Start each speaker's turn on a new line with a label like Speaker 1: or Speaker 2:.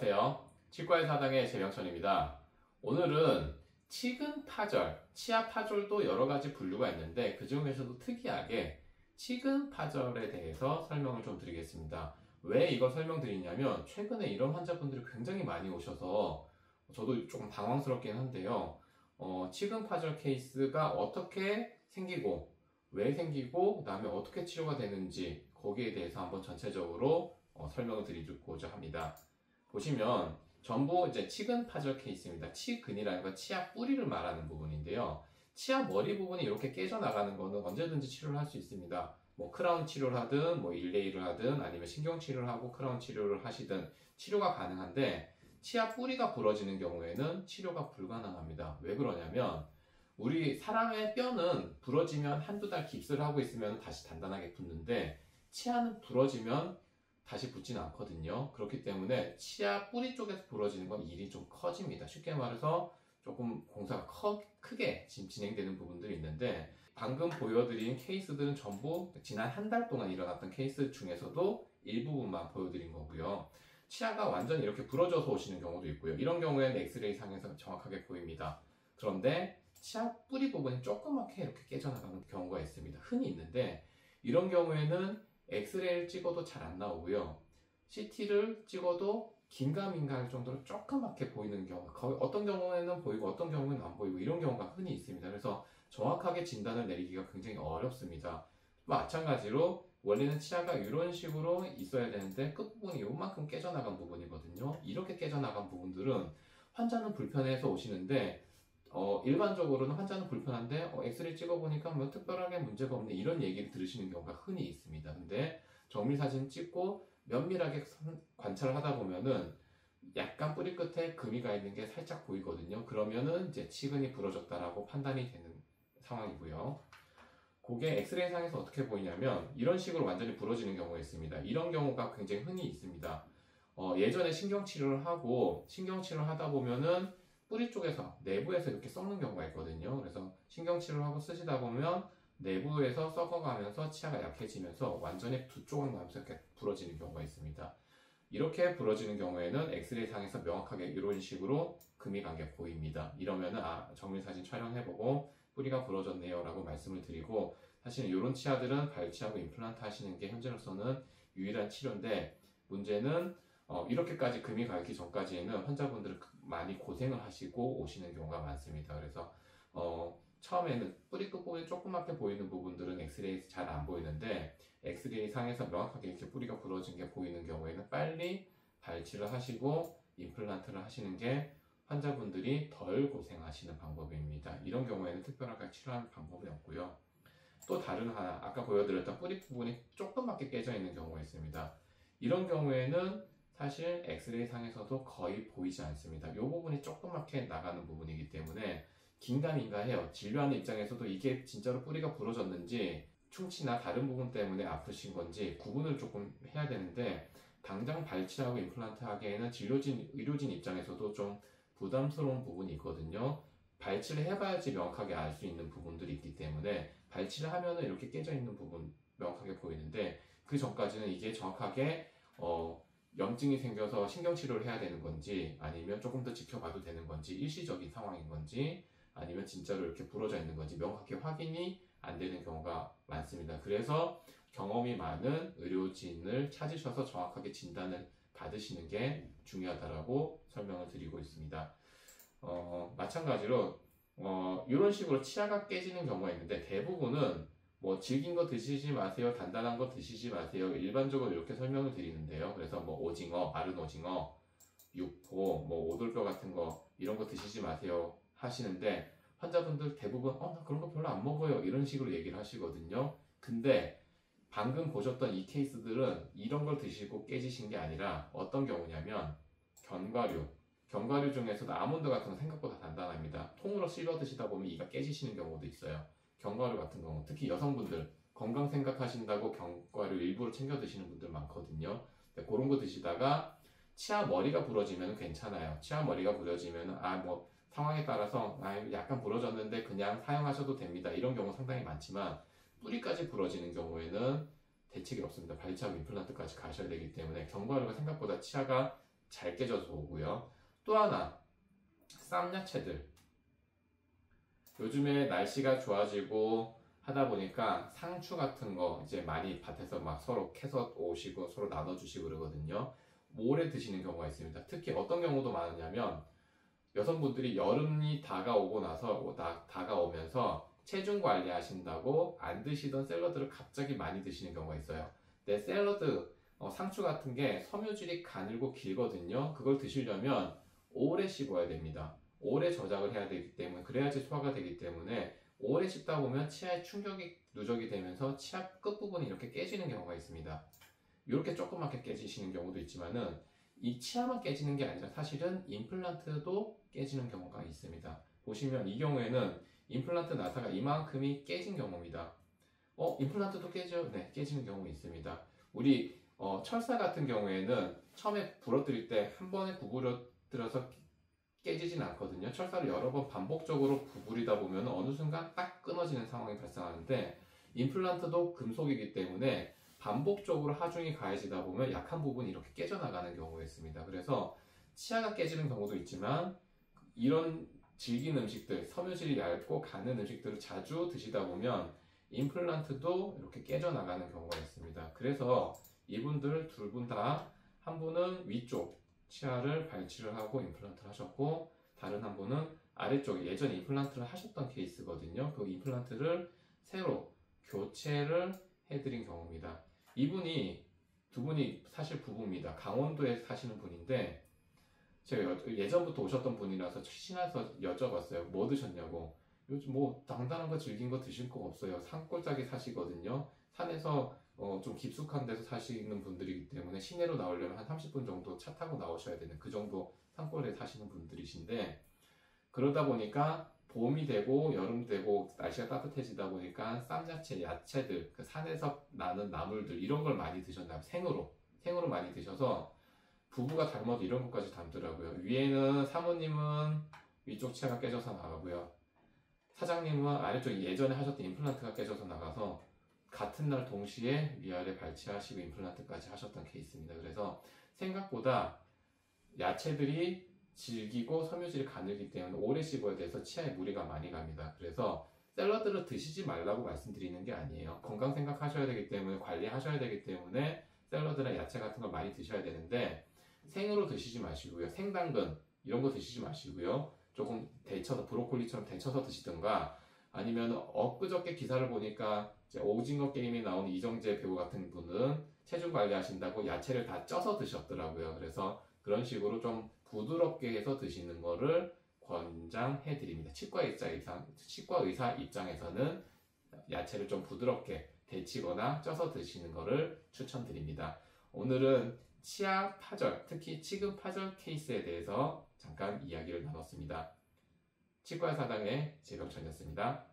Speaker 1: 안녕하세요. 치과의 사당의 재명천입니다. 오늘은 치근 파절, 치아 파절도 여러 가지 분류가 있는데 그 중에서도 특이하게 치근 파절에 대해서 설명을 좀 드리겠습니다. 왜 이걸 설명드리냐면 최근에 이런 환자분들이 굉장히 많이 오셔서 저도 조금 당황스럽긴 한데요. 치근 파절 케이스가 어떻게 생기고 왜 생기고 그 다음에 어떻게 치료가 되는지 거기에 대해서 한번 전체적으로 설명을 드리고자 합니다. 보시면 전부 이제 치근 파절 케이스입니다. 치근이라는 건 치아 뿌리를 말하는 부분인데요. 치아 머리 부분이 이렇게 깨져나가는 거는 언제든지 치료를 할 수 있습니다. 뭐 크라운 치료를 하든 뭐 일레이를 하든 아니면 신경 치료를 하고 크라운 치료를 하시든 치료가 가능한데 치아 뿌리가 부러지는 경우에는 치료가 불가능합니다. 왜 그러냐면 우리 사람의 뼈는 부러지면 한두 달 깁스를 하고 있으면 다시 단단하게 붙는데 치아는 부러지면 다시 붙지는 않거든요. 그렇기 때문에 치아 뿌리 쪽에서 부러지는 건 일이 좀 커집니다. 쉽게 말해서 조금 공사가 크게 진행되는 부분들이 있는데 방금 보여드린 케이스들은 전부 지난 한 달 동안 일어났던 케이스 중에서도 일부분만 보여드린 거고요. 치아가 완전히 이렇게 부러져서 오시는 경우도 있고요. 이런 경우에는 엑스레이 상에서 정확하게 보입니다. 그런데 치아 뿌리 부분이 조그맣게 이렇게 깨져나가는 경우가 있습니다. 흔히 있는데 이런 경우에는 엑스레이를 찍어도 잘 안 나오고요. CT를 찍어도 긴가민가 할 정도로 조그맣게 보이는 경우, 어떤 경우에는 보이고 어떤 경우에는 안 보이고 이런 경우가 흔히 있습니다. 그래서 정확하게 진단을 내리기가 굉장히 어렵습니다. 마찬가지로 원래는 치아가 이런 식으로 있어야 되는데 끝부분이 요만큼 깨져나간 부분이거든요. 이렇게 깨져나간 부분들은 환자는 불편해서 오시는데 일반적으로는 환자는 불편한데 엑스레이 찍어보니까 뭐 특별하게 문제가 없네 이런 얘기를 들으시는 경우가 흔히 있습니다. 근데 정밀사진 찍고 면밀하게 관찰을 하다 보면은 약간 뿌리 끝에 금이 가 있는 게 살짝 보이거든요. 그러면은 이제 치근이 부러졌다라고 판단이 되는 상황이고요. 그게 엑스레이 상에서 어떻게 보이냐면 이런 식으로 완전히 부러지는 경우가 있습니다. 이런 경우가 굉장히 흔히 있습니다. 예전에 신경치료를 하고 신경치료를 하다 보면은 뿌리 쪽에서 내부에서 이렇게 썩는 경우가 있거든요. 그래서 신경치료를 하고 쓰시다 보면 내부에서 썩어가면서 치아가 약해지면서 완전히 두 조각 나면서 이렇게 부러지는 경우가 있습니다. 이렇게 부러지는 경우에는 엑스레이 상에서 명확하게 이런 식으로 금이 간 게 보입니다. 이러면은 정밀사진 촬영해보고 뿌리가 부러졌네요 라고 말씀을 드리고 사실은 이런 치아들은 발치하고 임플란트 하시는 게 현재로서는 유일한 치료인데 문제는 이렇게까지 금이 가기 전까지는 환자분들은 많이 고생을 하시고 오시는 경우가 많습니다. 그래서 처음에는 뿌리 끝부분이 조그맣게 보이는 부분들은 엑스레이에서 잘 안 보이는데 엑스레이 상에서 명확하게 이렇게 뿌리가 부러진 게 보이는 경우에는 빨리 발치를 하시고 임플란트를 하시는 게 환자분들이 덜 고생하시는 방법입니다. 이런 경우에는 특별하게 치료하는 방법이 없고요. 또 다른 하나, 아까 보여드렸던 뿌리 부분이 조그맣게 깨져 있는 경우가 있습니다. 이런 경우에는 사실 엑스레이 상에서도 거의 보이지 않습니다. 이 부분이 조그맣게 나가는 부분이기 때문에 긴가민가해요. 진료하는 입장에서도 이게 진짜로 뿌리가 부러졌는지 충치나 다른 부분 때문에 아프신 건지 구분을 조금 해야 되는데 당장 발치하고 임플란트 하기에는 의료진 입장에서도 좀 부담스러운 부분이 있거든요. 발치를 해봐야지 명확하게 알 수 있는 부분들이 있기 때문에 발치를 하면은 이렇게 깨져 있는 부분 명확하게 보이는데 그 전까지는 이게 정확하게 염증이 생겨서 신경치료를 해야 되는 건지 아니면 조금 더 지켜봐도 되는 건지 일시적인 상황인 건지 아니면 진짜로 이렇게 부러져 있는 건지 명확하게 확인이 안 되는 경우가 많습니다. 그래서 경험이 많은 의료진을 찾으셔서 정확하게 진단을 받으시는 게 중요하다고 설명을 드리고 있습니다. 마찬가지로 이런 식으로 치아가 깨지는 경우가 있는데 대부분은 뭐 질긴 거 드시지 마세요, 단단한 거 드시지 마세요. 일반적으로 이렇게 설명을 드리는데요. 그래서 뭐 오징어, 마른 오징어, 육포, 뭐 오돌뼈 같은 거 이런 거 드시지 마세요 하시는데 환자분들 대부분 나 그런 거 별로 안 먹어요 이런 식으로 얘기를 하시거든요. 근데 방금 보셨던 이 케이스들은 이런 걸 드시고 깨지신 게 아니라 어떤 경우냐면 견과류 중에서도 아몬드 같은 거 생각보다 단단합니다. 통으로 씹어 드시다 보면 이가 깨지시는 경우도 있어요. 견과류 같은 경우 특히 여성분들 건강 생각하신다고 견과류 일부러 챙겨 드시는 분들 많거든요. 그런 거 드시다가 치아 머리가 부러지면 괜찮아요. 치아 머리가 부러지면 뭐 상황에 따라서 약간 부러졌는데 그냥 사용하셔도 됩니다. 이런 경우 상당히 많지만 뿌리까지 부러지는 경우에는 대책이 없습니다. 발치하고 임플란트까지 가셔야 되기 때문에 견과류가 생각보다 치아가 잘 깨져서 오고요. 또 하나, 쌈야채들. 요즘에 날씨가 좋아지고 하다 보니까 상추 같은 거 이제 많이 밭에서 막 서로 캐서 오시고 서로 나눠주시고 그러거든요. 오래 드시는 경우가 있습니다. 특히 어떤 경우도 많으냐면 여성분들이 여름이 다가오고 나서 다가오면서 체중 관리 하신다고 안 드시던 샐러드를 갑자기 많이 드시는 경우가 있어요. 근데 샐러드, 상추 같은 게 섬유질이 가늘고 길거든요. 그걸 드시려면 오래 씹어야 됩니다. 오래 저장을 해야 되기 때문에, 그래야지 소화가 되기 때문에 오래 씹다 보면 치아에 충격이 누적이 되면서 치아 끝부분이 이렇게 깨지는 경우가 있습니다. 이렇게 조그맣게 깨지시는 경우도 있지만은 이 치아만 깨지는 게 아니라 사실은 임플란트도 깨지는 경우가 있습니다. 보시면 이 경우에는 임플란트 나사가 이만큼이 깨진 경우입니다. 임플란트도 깨져? 네, 깨지는 경우 있습니다. 우리 철사 같은 경우에는 처음에 부러뜨릴 때 한 번에 구부러뜨려서 깨지진 않거든요. 철사를 여러 번 반복적으로 구부리다 보면 어느 순간 딱 끊어지는 상황이 발생하는데, 임플란트도 금속이기 때문에 반복적으로 하중이 가해지다 보면 약한 부분이 이렇게 깨져나가는 경우가 있습니다. 그래서 치아가 깨지는 경우도 있지만 이런 질긴 음식들, 섬유질이 얇고 가는 음식들을 자주 드시다 보면 임플란트도 이렇게 깨져나가는 경우가 있습니다. 그래서 이분들 두 분 다, 한 분은 위쪽 치아를 발치를 하고 임플란트를 하셨고, 다른 한 분은 아래쪽에 예전에 임플란트를 하셨던 케이스거든요. 그 임플란트를 새로 교체를 해드린 경우입니다. 두 분이 사실 부부입니다. 강원도에 사시는 분인데, 제가 예전부터 오셨던 분이라서 친해서 여쭤봤어요. 뭐 드셨냐고. 요즘 뭐 당단한 거 질긴 거 드실 거 없어요. 산골짜기 사시거든요. 산에서 좀 깊숙한 데서 사시는 분들이기 때문에 시내로 나오려면 한 30분 정도 차 타고 나오셔야 되는 그 정도 산골에 사시는 분들이신데, 그러다 보니까 봄이 되고 여름 되고 날씨가 따뜻해지다 보니까 쌈야채, 야채들, 그 산에서 나는 나물들 이런 걸 많이 드셨나요? 생으로 많이 드셔서 부부가 닮아도 이런 것까지 닮더라고요. 위에는 사모님은 위쪽 치아가 깨져서 나가고요. 사장님은 아래쪽 예전에 하셨던 임플란트가 깨져서 나가서 같은 날 동시에 위아래 발치하시고 임플란트까지 하셨던 케이스입니다. 그래서 생각보다 야채들이 질기고 섬유질이 가늘기 때문에 오래 씹어야 돼서 치아에 무리가 많이 갑니다. 그래서 샐러드를 드시지 말라고 말씀드리는 게 아니에요. 건강 생각하셔야 되기 때문에, 관리하셔야 되기 때문에 샐러드나 야채 같은 걸 많이 드셔야 되는데, 생으로 드시지 마시고요. 생당근 이런 거 드시지 마시고요. 조금 데쳐서, 브로콜리처럼 데쳐서 드시든가, 아니면 엊그저께 기사를 보니까 이제 오징어 게임에 나온 이정재 배우 같은 분은 체중 관리하신다고 야채를 다 쪄서 드셨더라고요. 그래서 그런 식으로 좀 부드럽게 해서 드시는 거를 권장해 드립니다. 치과 의사 입장에서는 야채를 좀 부드럽게 데치거나 쪄서 드시는 거를 추천드립니다. 오늘은 치아 파절, 특히 치근 파절 케이스에 대해서 잠깐 이야기를 나눴습니다. 치과의사당의 재경천이었습니다.